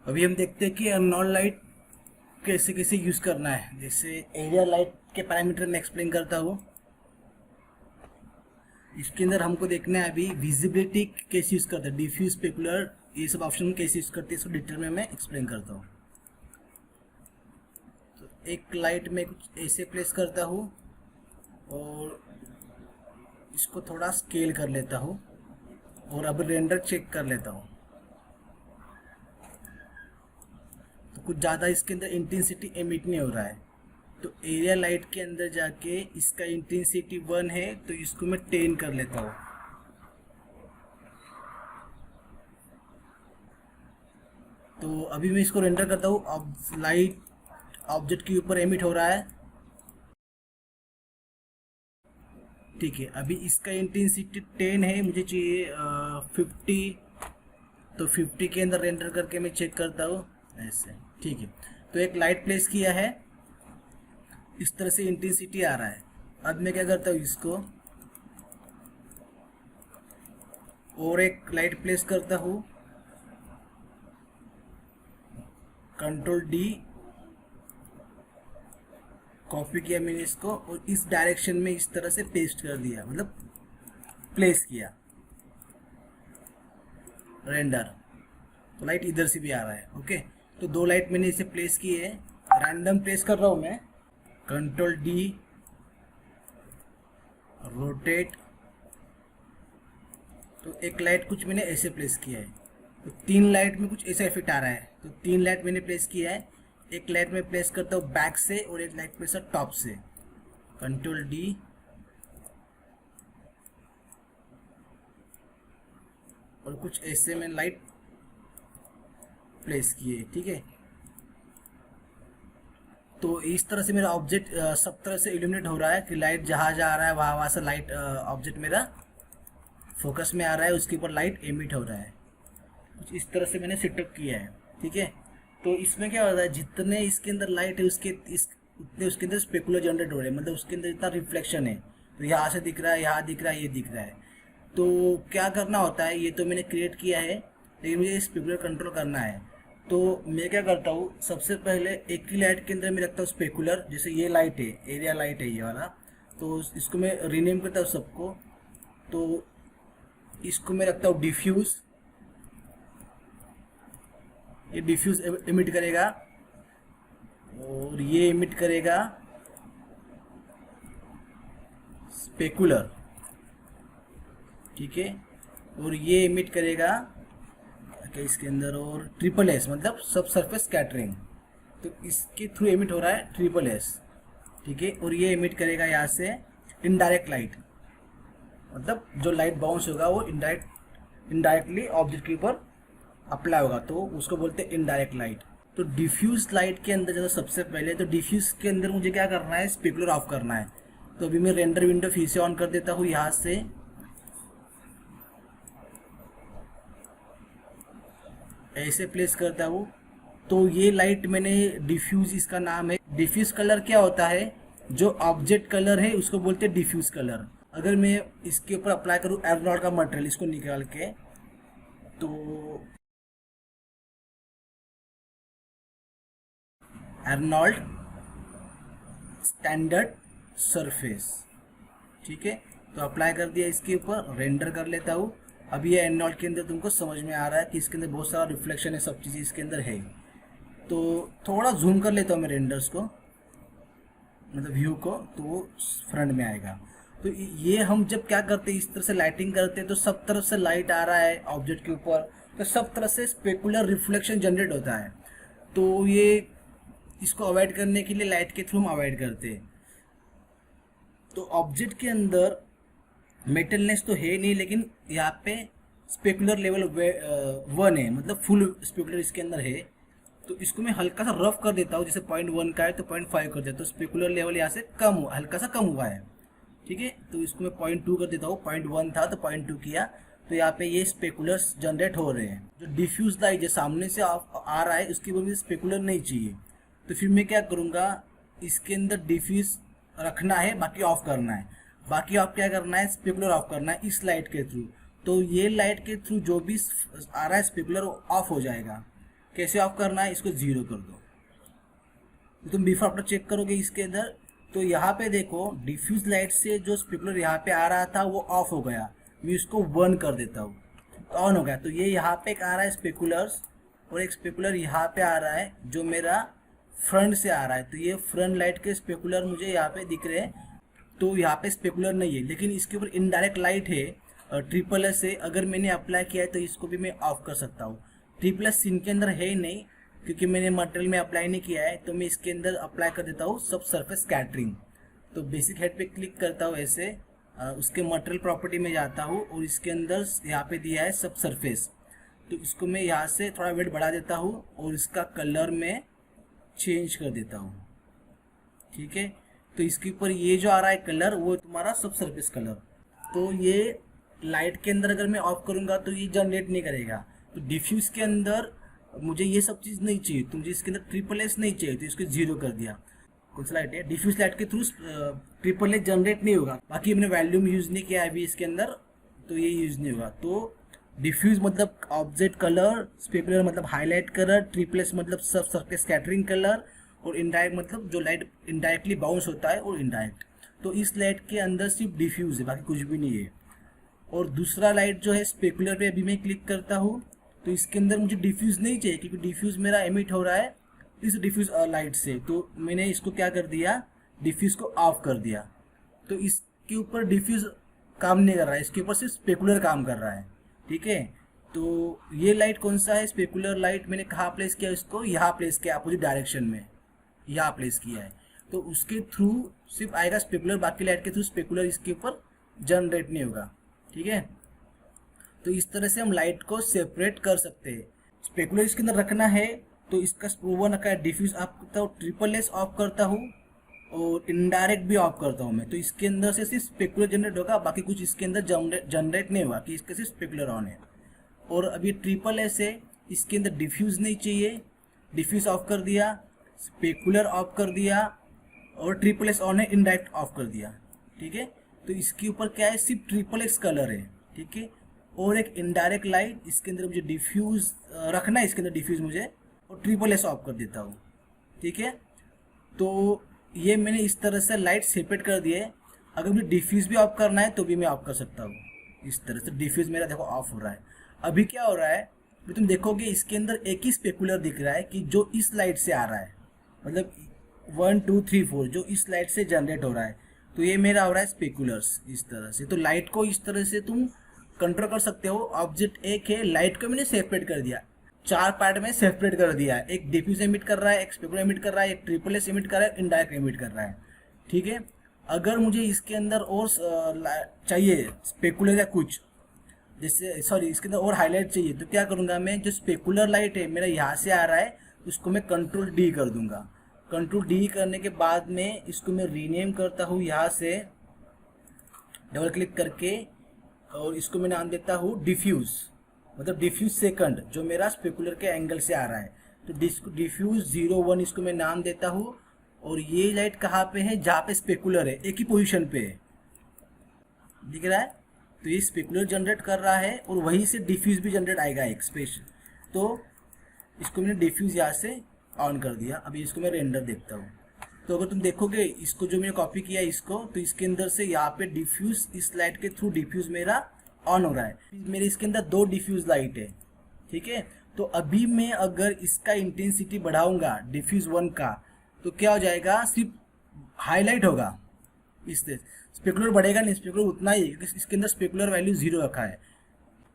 अभी हम देखते हैं कि अर्नोल्ड लाइट कैसे कैसे यूज करना है। जैसे एरिया लाइट के पैरामीटर में एक्सप्लेन करता हूँ। इसके अंदर हमको देखना है अभी विजिबिलिटी कैसे यूज करते हैं, डिफ्यूज, स्पेकुलर, ये सब ऑप्शन कैसे यूज करते हैं, इसको डिटेल में मैं एक्सप्लेन करता हूँ। तो एक लाइट में कुछ ऐसे प्लेस करता हूँ और इसको थोड़ा स्केल कर लेता हूँ और अब रेंडर चेक कर लेता हूँ। तो कुछ ज़्यादा इसके अंदर इंटेंसिटी एमिट नहीं हो रहा है। तो एरिया लाइट के अंदर जाके इसका इंटेंसिटी 1 है तो इसको मैं 10 कर लेता हूँ। तो अभी मैं इसको रेंडर करता हूँ। अब लाइट ऑब्जेक्ट के ऊपर एमिट हो रहा है, ठीक है। अभी इसका इंटेंसिटी 10 है, मुझे चाहिए 50। तो 50 के अंदर रेंडर करके मैं चेक करता हूँ ऐसे, ठीक है। तो एक लाइट प्लेस किया है, इस तरह से इंटेंसिटी आ रहा है। अब मैं क्या करता हूँ, इसको और एक लाइट प्लेस करता हूँ, कंट्रोल डी, कॉपी किया मैंने इसको और इस डायरेक्शन में इस तरह से पेस्ट कर दिया, मतलब प्लेस किया रेंडर। तो लाइट इधर से भी आ रहा है, ओके। तो दो लाइट मैंने इसे प्लेस की है, रैंडम प्लेस कर रहा हूँ मैं, कंट्रोल डी, रोटेट। तो एक लाइट कुछ मैंने ऐसे प्लेस किया है, तो तीन लाइट में कुछ ऐसा इफेक्ट आ रहा है। तो तीन लाइट मैंने प्लेस किया है, एक लाइट में प्लेस करता हूँ बैक से और एक लाइट प्लेस टॉप से, कंट्रोल डी, और कुछ ऐसे में लाइट प्लेस किए, ठीक है। तो इस तरह से मेरा ऑब्जेक्ट सब तरह से इल्यूमिनेट हो रहा है कि लाइट जहाँ जा रहा है वहाँ वहाँ से लाइट ऑब्जेक्ट मेरा फोकस में आ रहा है, उसके ऊपर लाइट एमिट हो रहा है। कुछ इस तरह से मैंने सेटअप किया है, ठीक है। तो इसमें क्या होता है, जितने इसके अंदर लाइट है उसके उतने उसके अंदर स्पेकुलर जनरेट हो रहे हैं, मतलब उसके अंदर इतना रिफ्लेक्शन है। तो यहाँ से दिख रहा है, यहाँ दिख रहा है, ये दिख रहा है। तो क्या करना होता है, ये तो मैंने क्रिएट किया है लेकिन मुझे स्पेकुलर कंट्रोल करना है। तो मैं क्या करता हूँ, सबसे पहले एक ही लाइट के अंदर मैं रखता हूँ स्पेकुलर। जैसे ये लाइट है, एरिया लाइट है ये वाला, तो इसको मैं रीनेम करता हूँ सबको। तो इसको मैं रखता हूँ डिफ्यूज, ये डिफ्यूज इमिट करेगा और ये इमिट करेगा स्पेकुलर, ठीक है। और ये इमिट करेगा क्या इसके अंदर, और ट्रिपल एस, मतलब सब सरफेस स्कैटरिंग। तो इसके थ्रू इमिट हो रहा है ट्रिपल एस, ठीक है। और ये इमिट करेगा यहाँ से इनडायरेक्ट लाइट, मतलब जो लाइट बाउंस होगा वो इनडायरेक्टली ऑब्जेक्ट के ऊपर अप्लाई होगा, तो उसको बोलते हैं इनडायरेक्ट लाइट। तो डिफ्यूज लाइट के अंदर जो सबसे पहले, तो डिफ्यूज के अंदर मुझे क्या करना है, स्पेकुलर ऑफ करना है। तो अभी मैं रेंडर विंडो फिर से ऑन कर देता हूँ, यहाँ से ऐसे प्लेस करता हूँ। तो ये लाइट मैंने डिफ्यूज, इसका नाम है। डिफ्यूज कलर क्या होता है, जो ऑब्जेक्ट कलर है उसको बोलते हैं डिफ्यूज कलर। अगर मैं इसके ऊपर अप्लाई करूँ एर्नॉल्ड का मटेरियल, इसको निकाल के, तो एर्नॉल्ड स्टैंडर्ड सरफेस, ठीक है। तो अप्लाई कर दिया, इसके ऊपर रेंडर कर लेता हूँ। अभी ये एर्नॉल्ड के अंदर तुमको समझ में आ रहा है कि इसके अंदर बहुत सारा रिफ्लेक्शन है, सब चीज़ें इसके अंदर है। तो थोड़ा जूम कर लेता हूँ मैं रेंडर्स को, मतलब व्यू को, तो वो फ्रंट में आएगा। तो ये हम जब क्या करते हैं, इस तरह से लाइटिंग करते हैं तो सब तरफ से लाइट आ रहा है ऑब्जेक्ट के ऊपर, तो सब तरफ से स्पेकुलर रिफ्लेक्शन जनरेट होता है। तो ये इसको अवॉइड करने के लिए लाइट के थ्रू हम अवॉइड करते हैं। तो ऑब्जेक्ट के अंदर मेटलनेस तो है नहीं, लेकिन यहाँ पे स्पेकुलर लेवल 1 है, मतलब फुल स्पेकुलर इसके अंदर है। तो इसको मैं हल्का सा रफ कर देता हूँ, जैसे 0.1 का है तो 0.5 कर देता हूँ। स्पेकुलर लेवल यहाँ से कम हुआ, हल्का सा कम हुआ है, ठीक है। तो इसको मैं 0.2 कर देता हूँ, 0.1 था तो 0.2 किया। तो यहाँ पे ये स्पेकुलर्स जनरेट हो रहे हैं। जो डिफ्यूज लाइट जो सामने से आ रहा है उसके ऊपर मुझे स्पेकुलर नहीं चाहिए, तो फिर मैं क्या करूँगा, इसके अंदर डिफ्यूज रखना है, बाकी ऑफ करना है। बाकी आप क्या करना है, स्पेकुलर ऑफ करना है इस लाइट के थ्रू। तो ये लाइट के थ्रू जो भी आ रहा है स्पेकुलर ऑफ हो जाएगा। कैसे ऑफ करना है, इसको 0 कर दो। तो तुम बिफोर आफ्टर चेक करोगे इसके अंदर, तो यहाँ पे देखो डिफ्यूज लाइट से जो स्पेकुलर यहाँ पे आ रहा था वो ऑफ हो गया। मैं इसको 1 कर देता हूँ, ऑन हो गया। तो ये यहाँ पे एक आ रहा है स्पेकुलर्स, और एक स्पेकुलर यहाँ पे आ रहा है जो मेरा फ्रंट से आ रहा है। तो ये फ्रंट लाइट के स्पेकुलर मुझे यहाँ पे दिख रहे हैं। तो यहाँ पे स्पेकुलर नहीं है, लेकिन इसके ऊपर इनडायरेक्ट लाइट है ट्रिपल एस से। अगर मैंने अप्लाई किया है तो इसको भी मैं ऑफ कर सकता हूँ। ट्रिपल एस सीन के अंदर है ही नहीं, क्योंकि मैंने मटेरियल में अप्लाई नहीं किया है। तो मैं इसके अंदर अप्लाई कर देता हूँ सब सरफेस स्कैटरिंग। तो बेसिक हेड पे क्लिक करता हूँ ऐसे, उसके मटेरियल प्रॉपर्टी में जाता हूँ और इसके अंदर यहाँ पे दिया है सब सरफेस। तो इसको मैं यहाँ से थोड़ा वेट बढ़ा देता हूँ और इसका कलर में चेंज कर देता हूँ। ठीक है, तो इसके ऊपर ये जो आ रहा है कलर वो तुम्हारा सब सरफेस कलर। तो ये लाइट के अंदर अगर मैं ऑफ करूँगा तो ये जनरेट नहीं करेगा। तो डिफ्यूज के अंदर मुझे ये सब चीज़ नहीं चाहिए, तो मुझे इसके अंदर ट्रिपल एस नहीं चाहिए, तो इसको 0 कर दिया। कौन सा लाइट है, डिफ्यूज लाइट के थ्रू ट्रिपल एस जनरेट नहीं होगा। बाकी हमने वॉल्यूम यूज़ नहीं किया अभी इसके अंदर, तो ये यूज़ नहीं होगा। तो डिफ्यूज मतलब ऑब्जेक्ट कलर, स्पेकुलर मतलब हाईलाइट कलर, ट्रिपल एस मतलब सब सरफेस स्कैटरिंग कलर, और इनडायरेक्ट मतलब जो लाइट इनडायरेक्टली बाउंस होता है और इनडायरेक्ट। तो इस लाइट के अंदर सिर्फ डिफ्यूज है, बाकी कुछ भी नहीं है। और दूसरा लाइट जो है स्पेकुलर पे अभी मैं क्लिक करता हूँ, तो इसके अंदर मुझे डिफ्यूज नहीं चाहिए, क्योंकि डिफ्यूज मेरा एमिट हो रहा है इस डिफ्यूज लाइट से। तो मैंने इसको क्या कर दिया, डिफ्यूज को ऑफ कर दिया। तो इसके ऊपर डिफ्यूज काम नहीं कर रहा है, इसके ऊपर सिर्फ स्पेकुलर काम कर रहा है। ठीक है, तो ये लाइट कौन सा है, स्पेकुलर लाइट मैंने कहाँ प्लेस किया, इसको यहाँ प्लेस किया अपोजिट डायरेक्शन में, यहाँ प्लेस किया है। तो उसके थ्रू सिर्फ आएगा स्पेकुलर, बाकी लाइट के थ्रू स्पेकुलर इसके ऊपर जनरेट नहीं होगा। ठीक है, तो इस तरह से हम लाइट को सेपरेट कर सकते हैं। स्पेकुलर इसके अंदर रखना है तो इसका वन का डिफ्यूज ऑफ करता हूँ, ट्रिपल एस ऑफ करता हूँ और इनडायरेक्ट भी ऑफ करता हूँ मैं। तो इसके अंदर से सिर्फ स्पेकुलर जनरेट होगा, बाकी कुछ इसके अंदर जनरेट नहीं होगा, कि इसके सिर्फ स्पेकुलर ऑन है। और अभी ट्रिपल एस है, इसके अंदर डिफ्यूज नहीं चाहिए, डिफ्यूज ऑफ कर दिया, स्पेकुलर ऑफ कर दिया, और ट्रिपल एस ऑन है, इनडायरेक्ट ऑफ कर दिया। ठीक है, तो इसके ऊपर क्या है, सिर्फ ट्रिपल एक्स कलर है। ठीक है, और एक इनडायरेक्ट लाइट, इसके अंदर मुझे डिफ्यूज रखना है, इसके अंदर डिफ्यूज मुझे, और ट्रिपल एस ऑफ कर देता हूँ। ठीक है, तो ये मैंने इस तरह से लाइट सेपरेट कर दिए। अगर मुझे डिफ्यूज भी ऑफ करना है तो भी मैं ऑफ कर सकता हूँ। इस तरह से डिफ्यूज मेरा देखो ऑफ हो रहा है। अभी क्या हो रहा है, अभी तुम देखोगे इसके अंदर एक ही स्पेकुलर दिख रहा है कि जो इस लाइट से आ रहा है, मतलब 1 2 3 4 जो इस लाइट से जनरेट हो रहा है। तो ये मेरा हो रहा है स्पेकुलर्स इस तरह से। तो लाइट को इस तरह से तुम कंट्रोल कर सकते हो। ऑब्जेक्ट एक है, लाइट को मैंने सेपरेट कर दिया, 4 पार्ट में सेपरेट कर दिया है। एक डिफ्यूज एमिट कर रहा है, एक स्पेकुलर एमिट कर रहा है, एक ट्रिपल एस एमिट कर रहा है, इनडायरेक्ट एमिट कर रहा है। ठीक है, अगर मुझे इसके अंदर और चाहिए स्पेकुलर या कुछ, जैसे सॉरी इसके अंदर और हाईलाइट चाहिए, तो क्या करूँगा मैं, जो स्पेकुलर लाइट है मेरा यहाँ से आ रहा है उसको मैं कंट्रोल डी कर दूंगा। कंट्रोल डी करने के बाद में इसको मैं रीनेम करता हूँ, यहाँ से डबल क्लिक करके, और इसको मैं नाम देता हूँ डिफ्यूज, मतलब डिफ्यूज सेकंड, जो मेरा स्पेकुलर के एंगल से आ रहा है। तो डिफ्यूज 01 इसको मैं नाम देता हूँ। और ये लाइट कहाँ पे है, जहाँ पे स्पेकुलर है, एक ही पोजीशन पे है, दिख रहा है। तो ये स्पेकुलर जनरेट कर रहा है और वहीं से डिफ्यूज भी जनरेट आएगा एक स्पेशल। तो इसको मैंने डिफ्यूज यहाँ से ऑन कर दिया। अभी इसको मैं रेंडर देखता हूँ। तो अगर तुम देखोगे इसको जो मैंने कॉपी किया इसको, तो इसके अंदर से यहाँ पे डिफ्यूज, इस लाइट के थ्रू डिफ्यूज मेरा ऑन हो रहा है। मेरे इसके अंदर 2 डिफ्यूज लाइट है। ठीक है, तो अभी मैं अगर इसका इंटेंसिटी बढ़ाऊंगा डिफ्यूज 1 का, तो क्या हो जाएगा, सिर्फ हाईलाइट होगा, इससे स्पेकुलर बढ़ेगा नहीं, स्पेकुलर उतना ही, क्योंकि इसके अंदर स्पेकुलर वैल्यू 0 रखा है।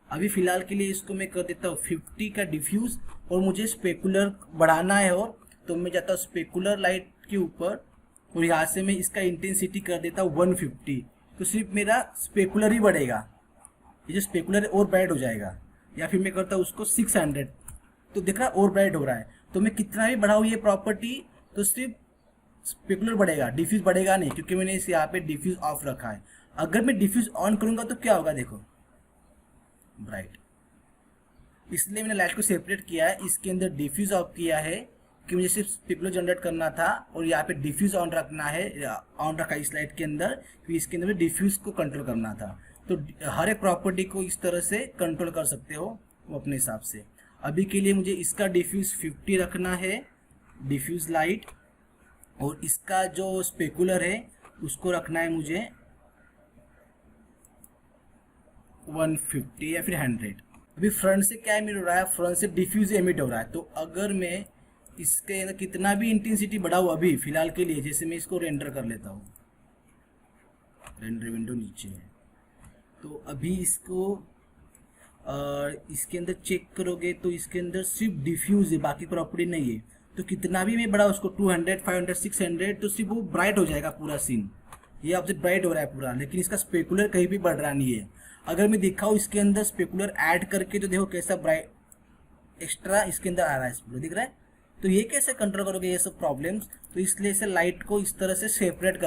अभी फिलहाल के लिए इसको मैं कर देता हूँ 50 का डिफ्यूज, और मुझे स्पेकुलर बढ़ाना है, और तो मैं जाता हूँ स्पेकुलर लाइट के ऊपर और यहाँ से मैं इसका इंटेंसिटी कर देता हूँ 150। तो सिर्फ मेरा स्पेकुलर ही बढ़ेगा, ये जो स्पेकुलर है और ब्राइट हो जाएगा। या फिर मैं करता हूँ उसको 600, तो देख रहा है और ब्राइट हो रहा है। तो मैं कितना भी बढ़ाऊँ ये प्रॉपर्टी, तो सिर्फ स्पेकुलर बढ़ेगा, डिफ्यूज बढ़ेगा नहीं, क्योंकि मैंने इस यहाँ पे डिफ्यूज ऑफ रखा है। अगर मैं डिफ्यूज ऑन करूँगा तो क्या होगा, देखो ब्राइट। इसलिए मैंने लाइट को सेपरेट किया है, इसके अंदर डिफ्यूज ऑफ किया है कि मुझे सिर्फ स्पेकुलर जनरेट करना था, और यहाँ पे डिफ्यूज ऑन रखना है, ऑन रखा इस लाइट के अंदर, क्योंकि इसके अंदर डिफ्यूज को कंट्रोल करना था। तो हर एक प्रॉपर्टी को इस तरह से कंट्रोल कर सकते हो अपने हिसाब से। अभी के लिए मुझे इसका डिफ्यूज 50 रखना है, डिफ्यूज लाइट, और इसका जो स्पेकुलर है उसको रखना है मुझे 150 या फिर 100। अभी फ्रंट से क्या एमिट हो रहा है, फ्रंट से डिफ्यूज एमिट हो रहा है। तो अगर मैं इसके अंदर कितना भी इंटेंसिटी बढ़ाऊँ अभी फिलहाल के लिए, जैसे मैं इसको रेंडर कर लेता हूँ, रेंडर विंडो नीचे है, तो अभी इसको इसके अंदर चेक करोगे तो इसके अंदर सिर्फ डिफ्यूज है, बाकी प्रॉपर्टी नहीं है। तो कितना भी मैं बढ़ा उसको 200, 500, 600, तो सिर्फ वो ब्राइट हो जाएगा पूरा सीन, ये ऑब्जेक्ट ब्राइट हो रहा है पूरा, लेकिन इसका स्पेकुलर कहीं भी बढ़ रहा नहीं है। अगर मैं दिखाऊँ इसके अंदर स्पेकुलर ऐड करके तो देखो कैसा ब्राइट एक्स्ट्रा इसके अंदर आ रहा है, स्पेकुलर दिख रहा है। तो ये कैसे कंट्रोल करोगे ये सब प्रॉब्लम्स, तो इसलिए इसे लाइट को इस तरह से सेपरेट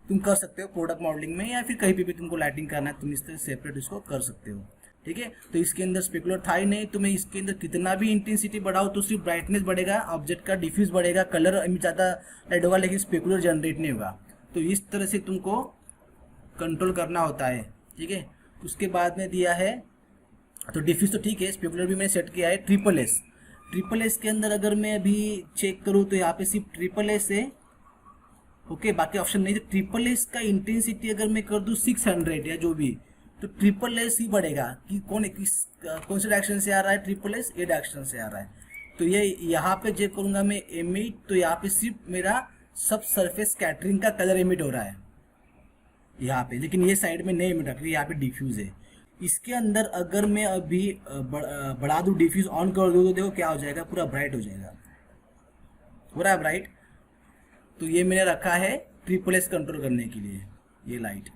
तुम कर सकते हो प्रोडक्ट मॉडलिंग में, या फिर कहीं भी तुमको लाइटिंग करना है तुम इस तरह सेपरेट इसको कर सकते हो, ठीक है। तो इसके अंदर स्पेकुलर था ही नहीं, तो मैं इसके अंदर कितना भी इंटेंसिटी बढ़ाऊँ तो सिर्फ ब्राइटनेस बढ़ेगा, ऑब्जेक्ट का डिफ्यूज बढ़ेगा, कलर ज़्यादा लाइट होगा, लेकिन स्पेकुलर जनरेट नहीं होगा। तो इस तरह से तुमको कंट्रोल करना होता है, ठीक है। उसके बाद में दिया है तो डिफ्यूज तो ठीक है, स्पेकुलर भी मैंने सेट किया है। ट्रिपल एस के अंदर अगर मैं अभी चेक करूँ तो यहाँ पे सिर्फ ट्रिपल एस है, ओके, बाकी ऑप्शन नहीं। तो ट्रिपल एस का इंटेंसिटी अगर मैं कर दूँ 600 या जो भी, तो ट्रिपल एस ही बढ़ेगा कि कौन से डायरेक्शन से आ रहा है, ट्रिपल एस ये डायरेक्शन से आ रहा है। तो ये यहाँ पे चेक करूँगा मैं एमिट, तो यहाँ पे सिर्फ मेरा सब सरफेस स्कैटरिंग का कलर एमिट हो रहा है यहाँ पे, लेकिन ये साइड में नहीं एमिट रख रही, यहाँ पे डिफ्यूज है। इसके अंदर अगर मैं अभी बढ़ा दूँ, डिफ्यूज ऑन कर दूँ, तो देखो क्या हो जाएगा, पूरा ब्राइट हो जाएगा, हो रहा है ब्राइट। तो ये मैंने रखा है ट्रिपल एस कंट्रोल करने के लिए ये लाइट,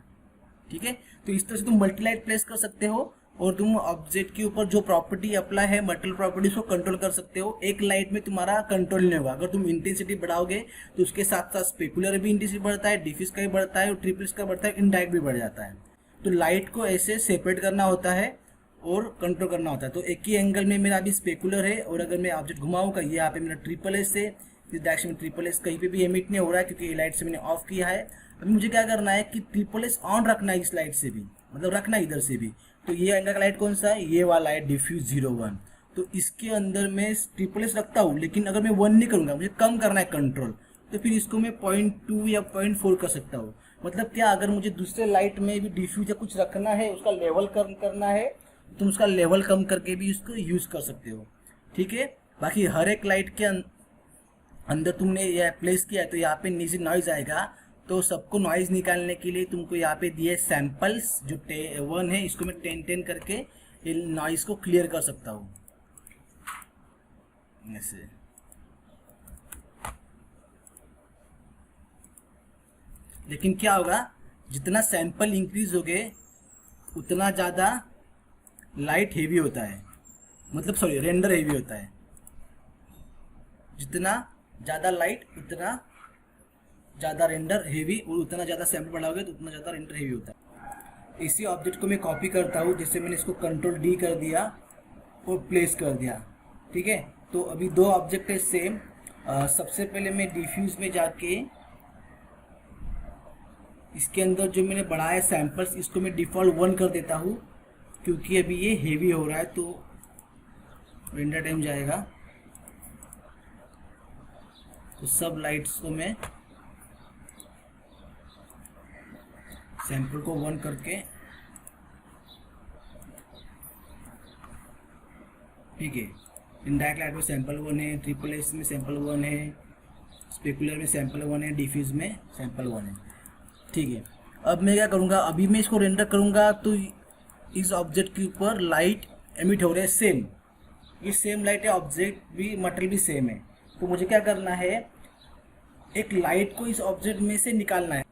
ठीक है। तो इस तरह से तुम मल्टी लाइट प्लेस कर सकते हो, और तुम ऑब्जेक्ट के ऊपर जो प्रॉपर्टी अप्लाई है मल्टीपल प्रॉपर्टीज को कंट्रोल कर सकते हो। एक लाइट में तुम्हारा कंट्रोल नहीं होगा, अगर तुम इंटेंसिटी बढ़ाओगे तो उसके साथ साथ स्पेकुलर भी इंटेंसिटी बढ़ता है, डिफ्यूज का भी बढ़ता है, और ट्रिपल एस का बढ़ता है, इनडायरेक्ट भी बढ़ जाता है। तो लाइट को ऐसे सेपरेट करना होता है और कंट्रोल करना होता है। तो एक ही एंगल में मेरा अभी स्पेकुलर है, और अगर मैं ऑब्जेक्ट घुमाऊंगा, ये यहाँ पे मेरा ट्रिपल एस है, इस डायरेक्शन में ट्रिपल एस कहीं पे भी एमिट नहीं हो रहा है क्योंकि ये लाइट से मैंने ऑफ किया है। अभी मुझे क्या करना है कि ट्रिपल एस ऑन रखना है इस लाइट से भी, मतलब रखना है इधर से भी। तो ये एंगल का लाइट कौन सा है, ये वाला है डिफ्यूज 01। तो इसके अंदर मैं ट्रिपल एस रखता हूँ, लेकिन अगर मैं 1 नहीं करूँगा, मुझे कम करना है कंट्रोल, तो फिर इसको मैं 0.2 या 0.4 कर सकता हूँ। मतलब क्या, अगर मुझे दूसरे लाइट में भी डिफ्यूज या कुछ रखना है, उसका लेवल करना है, तुम उसका लेवल कम करके भी इसको यूज कर सकते हो, ठीक है। बाकी हर एक लाइट के अंदर तुमने यह प्लेस किया, तो यहाँ पे नीचे नॉइज आएगा, तो सबको नॉइज निकालने के लिए तुमको यहाँ पे दिए सैंपल्स, जो 1 है, इसको मैं 10 करके ये नॉइज को क्लियर कर सकता हूँ ऐसे। लेकिन क्या होगा, जितना सैंपल इंक्रीज हो गए उतना ज़्यादा लाइट हेवी होता है, मतलब सॉरी रेंडर हेवी होता है। जितना ज़्यादा लाइट उतना ज़्यादा रेंडर हेवी, और उतना ज़्यादा सैंपल बढ़ाओगे तो उतना ज़्यादा रेंडर हेवी होता है। इसी ऑब्जेक्ट को मैं कॉपी करता हूँ, जैसे मैंने इसको कंट्रोल डी कर दिया और प्लेस कर दिया, ठीक है। तो अभी दो ऑब्जेक्ट है सेम। सबसे पहले मैं डिफ्यूज में जाके इसके अंदर जो मैंने बढ़ाया सैंपल्स, इसको मैं डिफ़ॉल्ट 1 कर देता हूँ, क्योंकि अभी ये हेवी हो रहा है तो रेंडर टाइम जाएगा। तो सब लाइट्स को मैं सैंपल को 1 करके, ठीक है, इनडायरेक्ट लाइट में सैंपल 1 है, ट्रिपल एस में सैंपल 1 है, स्पेकुलर में सैंपल 1 है, डिफ्यूज में सैंपल 1 है, ठीक है। अब मैं क्या करूँगा, अभी मैं इसको रेंडर करूँगा तो इस ऑब्जेक्ट के ऊपर लाइट एमिट हो रहे हैं सेम, ये सेम लाइट है, ऑब्जेक्ट भी मटेरियल भी सेम है। तो मुझे क्या करना है, एक लाइट को इस ऑब्जेक्ट में से निकालना है।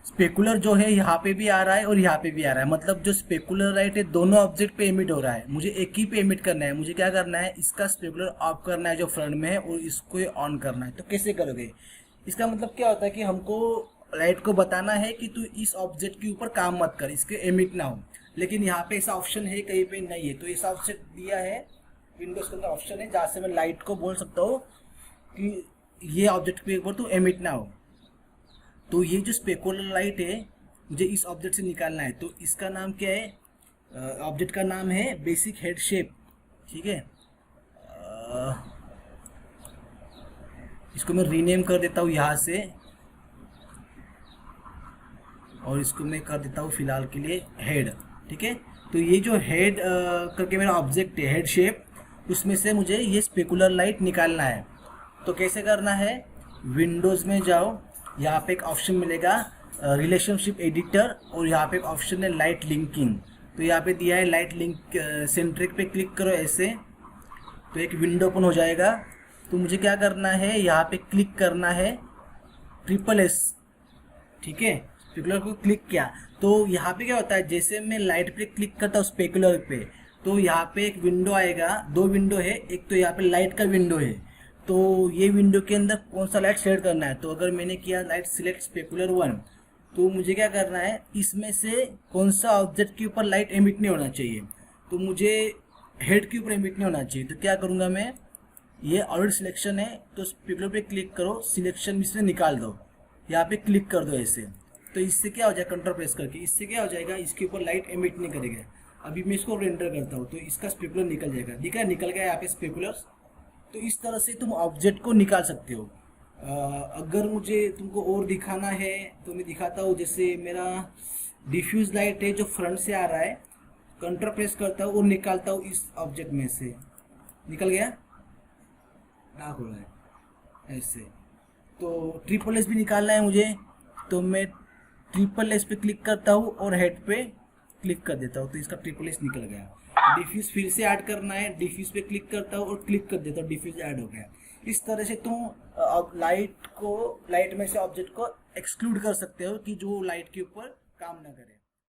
स्पेकुलर जो है यहाँ पे भी आ रहा है और यहाँ पे भी आ रहा है, मतलब जो स्पेकुलर लाइट है दोनों ऑब्जेक्ट पे एमिट हो रहा है, मुझे एक ही पे एमिट करना है। मुझे क्या करना है, इसका स्पेकुलर ऑफ करना है जो फ्रंट में है, और इसको ऑन करना है। तो कैसे करोगे, इसका मतलब क्या होता है कि हमको लाइट को बताना है कि तू इस ऑब्जेक्ट के ऊपर काम मत कर, इसके एमिट ना हो। लेकिन यहाँ पे ऐसा ऑप्शन है, कहीं पे नहीं है। तो ऐसा ऑप्शन दिया है विंडोज के अंदर, ऑप्शन है जहाँ से मैं लाइट को बोल सकता हूँ कि ये ऑब्जेक्ट के ऊपर तू एमिट ना हो। तो ये जो स्पेकुलर लाइट है मुझे इस ऑब्जेक्ट से निकालना है। तो इसका नाम क्या है, ऑब्जेक्ट का नाम है बेसिक हेड शेप, ठीक है। इसको मैं रीनेम कर देता हूँ यहाँ से, और इसको मैं कर देता हूँ फिलहाल के लिए हेड। ठीक है, तो ये जो हेड करके मेरा ऑब्जेक्ट है, हेड शेप, उसमें से मुझे ये स्पेकुलर लाइट निकालना है। तो कैसे करना है, विंडोज़ में जाओ, यहाँ पे एक ऑप्शन मिलेगा रिलेशनशिप एडिटर, और यहाँ पे एक ऑप्शन है लाइट लिंकिंग। तो यहाँ पे दिया है लाइट लिंक सेंट्रिक पे क्लिक करो ऐसे, तो एक विंडो ओपन हो जाएगा। तो मुझे क्या करना है, यहाँ पे क्लिक करना है SSS। ठीक है, स्पेकुलर को क्लिक किया तो यहाँ पे क्या होता है, जैसे मैं लाइट पे क्लिक करता हूँ स्पेकुलर पे, तो यहाँ पे एक विंडो आएगा, दो विंडो है, एक तो यहाँ पे लाइट का विंडो है। तो ये विंडो के अंदर कौन सा लाइट सेलेक्ट करना है, तो अगर मैंने किया लाइट सिलेक्ट स्पेकुलर 1, तो मुझे क्या करना है, इसमें से कौन सा ऑब्जेक्ट के ऊपर लाइट एमिट नहीं होना चाहिए, तो मुझे हेड के ऊपर एमिट नहीं होना चाहिए। तो क्या करूँगा मैं, ये ऑलरेडी सिलेक्शन है, तो स्पेकुलर पे क्लिक करो, सिलेक्शन में से निकाल दो, यहाँ पे क्लिक कर दो ऐसे। तो इससे क्या हो जाएगा, कंट्रोल प्रेस करके, इससे क्या हो जाएगा, इसके ऊपर लाइट एमिट नहीं करेगा। अभी मैं इसको रेंडर करता हूँ तो इसका स्पेकुलर निकल जाएगा, दिखा निकल गया यहाँ पे स्पेकुलर। तो इस तरह से तुम ऑब्जेक्ट को निकाल सकते हो। अगर मुझे तुमको और दिखाना है तो मैं दिखाता हूँ। जैसे मेरा डिफ्यूज लाइट है जो फ्रंट से आ रहा है, कंट्रोल प्रेस करता हूँ और निकालता हूँ इस ऑब्जेक्ट में से, निकल गया, डार्क हो रहा है ऐसे। तो SSS भी निकालना है मुझे, तो मैं SSS पे क्लिक करता हूँ और हेड पे क्लिक कर देता हूँ, तो इसका SSS निकल गया। डिफ्यूज फिर से ऐड करना है, डिफ्यूज पे क्लिक करता हूँ और क्लिक कर देता हूँ, डिफ्यूज ऐड हो गया। इस तरह से तुम लाइट में से ऑब्जेक्ट को एक्सक्लूड कर सकते हो कि जो लाइट के ऊपर काम ना करे।